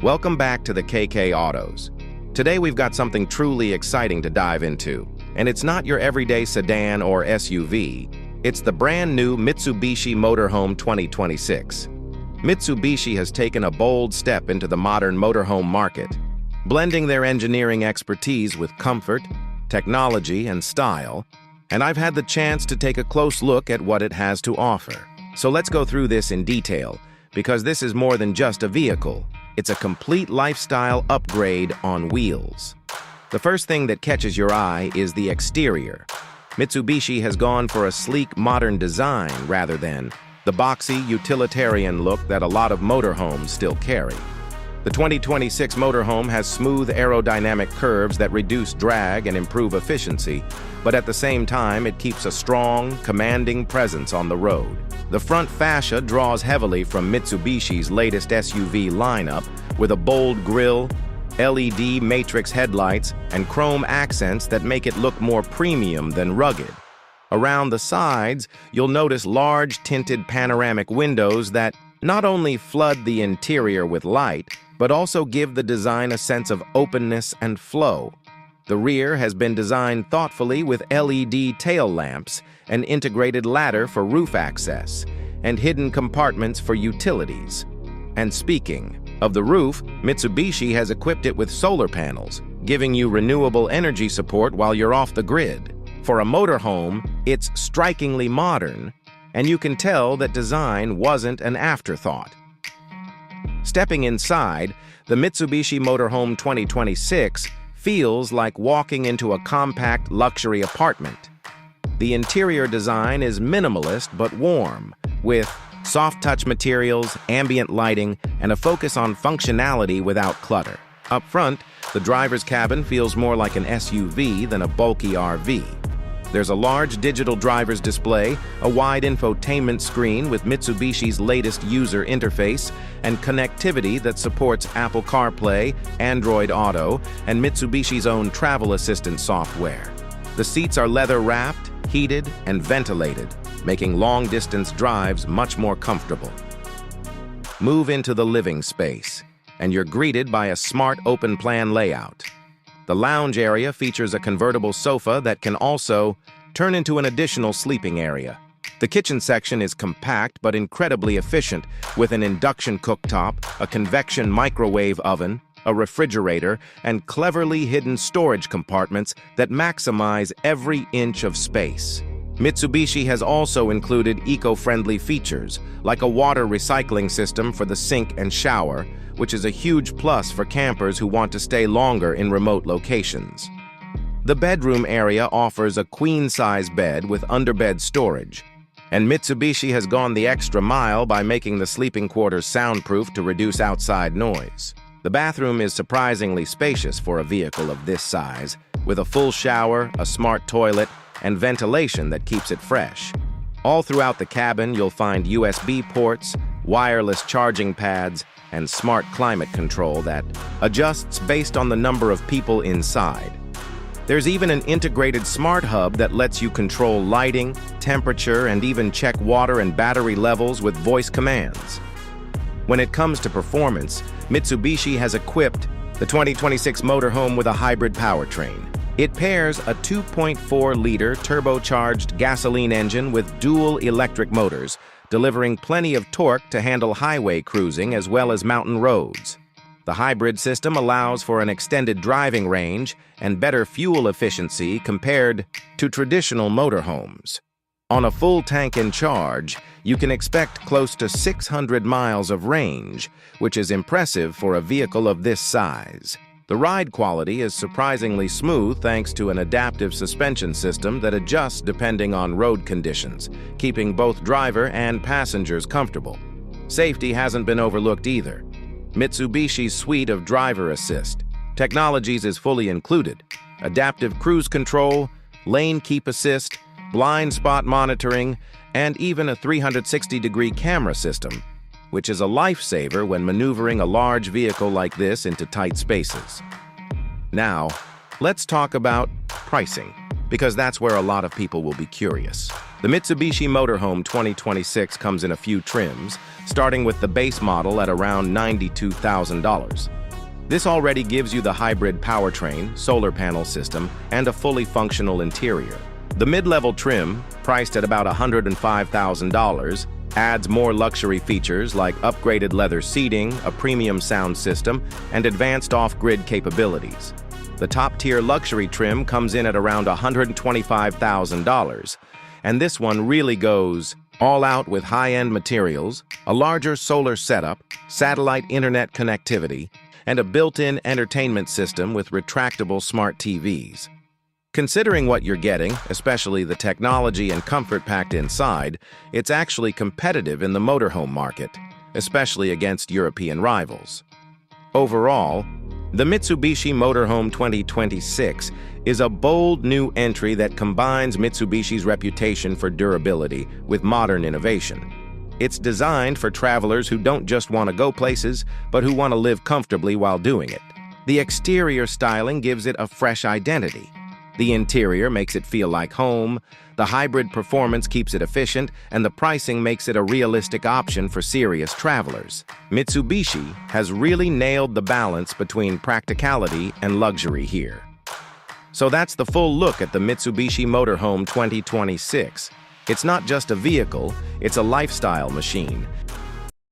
Welcome back to the KK Autos. Today we've got something truly exciting to dive into, and it's not your everyday sedan or SUV. It's the brand new Mitsubishi Motorhome 2026. Mitsubishi has taken a bold step into the modern motorhome market, blending their engineering expertise with comfort, technology, and style, and I've had the chance to take a close look at what it has to offer. So let's go through this in detail, because this is more than just a vehicle. It's a complete lifestyle upgrade on wheels. The first thing that catches your eye is the exterior. Mitsubishi has gone for a sleek, modern design rather than the boxy, utilitarian look that a lot of motorhomes still carry. The 2026 motorhome has smooth aerodynamic curves that reduce drag and improve efficiency, but at the same time it keeps a strong, commanding presence on the road. The front fascia draws heavily from Mitsubishi's latest SUV lineup with a bold grille, LED matrix headlights, and chrome accents that make it look more premium than rugged. Around the sides, you'll notice large tinted panoramic windows that not only flood the interior with light, but also give the design a sense of openness and flow. The rear has been designed thoughtfully with LED tail lamps, an integrated ladder for roof access, and hidden compartments for utilities. And speaking of the roof, Mitsubishi has equipped it with solar panels, giving you renewable energy support while you're off the grid. For a motorhome, it's strikingly modern, and you can tell that design wasn't an afterthought. Stepping inside, the Mitsubishi Motorhome 2026 feels like walking into a compact luxury apartment. The interior design is minimalist but warm, with soft-touch materials, ambient lighting, and a focus on functionality without clutter. Up front, the driver's cabin feels more like an SUV than a bulky RV. There's a large digital driver's display, a wide infotainment screen with Mitsubishi's latest user interface, and connectivity that supports Apple CarPlay, Android Auto, and Mitsubishi's own travel assistant software. The seats are leather-wrapped, heated, and ventilated, making long-distance drives much more comfortable. Move into the living space, and you're greeted by a smart open-plan layout. The lounge area features a convertible sofa that can also turn into an additional sleeping area. The kitchen section is compact but incredibly efficient, with an induction cooktop, a convection microwave oven, a refrigerator, and cleverly hidden storage compartments that maximize every inch of space. Mitsubishi has also included eco-friendly features, like a water recycling system for the sink and shower, which is a huge plus for campers who want to stay longer in remote locations. The bedroom area offers a queen-size bed with underbed storage, and Mitsubishi has gone the extra mile by making the sleeping quarters soundproof to reduce outside noise. The bathroom is surprisingly spacious for a vehicle of this size, with a full shower, a smart toilet, and ventilation that keeps it fresh. All throughout the cabin, you'll find USB ports, wireless charging pads, and smart climate control that adjusts based on the number of people inside. There's even an integrated smart hub that lets you control lighting, temperature, and even check water and battery levels with voice commands. When it comes to performance, Mitsubishi has equipped the 2026 motorhome with a hybrid powertrain. It pairs a 2.4-liter turbocharged gasoline engine with dual electric motors, delivering plenty of torque to handle highway cruising as well as mountain roads. The hybrid system allows for an extended driving range and better fuel efficiency compared to traditional motorhomes. On a full tank and charge, you can expect close to 600 miles of range, which is impressive for a vehicle of this size. The ride quality is surprisingly smooth thanks to an adaptive suspension system that adjusts depending on road conditions, keeping both driver and passengers comfortable. Safety hasn't been overlooked either. Mitsubishi's suite of driver assist technologies is fully included: adaptive cruise control, lane keep assist, blind spot monitoring, and even a 360-degree camera system, which is a lifesaver when maneuvering a large vehicle like this into tight spaces. Now, let's talk about pricing, because that's where a lot of people will be curious. The Mitsubishi Motorhome 2026 comes in a few trims, starting with the base model at around $92,000. This already gives you the hybrid powertrain, solar panel system, and a fully functional interior. The mid-level trim, priced at about $105,000, adds more luxury features like upgraded leather seating, a premium sound system, and advanced off-grid capabilities. The top-tier luxury trim comes in at around $125,000, and this one really goes all out with high-end materials, a larger solar setup, satellite internet connectivity, and a built-in entertainment system with retractable smart TVs. Considering what you're getting, especially the technology and comfort packed inside, it's actually competitive in the motorhome market, especially against European rivals. Overall, the Mitsubishi Motorhome 2026 is a bold new entry that combines Mitsubishi's reputation for durability with modern innovation. It's designed for travelers who don't just want to go places, but who want to live comfortably while doing it. The exterior styling gives it a fresh identity. The interior makes it feel like home, the hybrid performance keeps it efficient, and the pricing makes it a realistic option for serious travelers. Mitsubishi has really nailed the balance between practicality and luxury here. So that's the full look at the Mitsubishi Motorhome 2026. It's not just a vehicle, it's a lifestyle machine,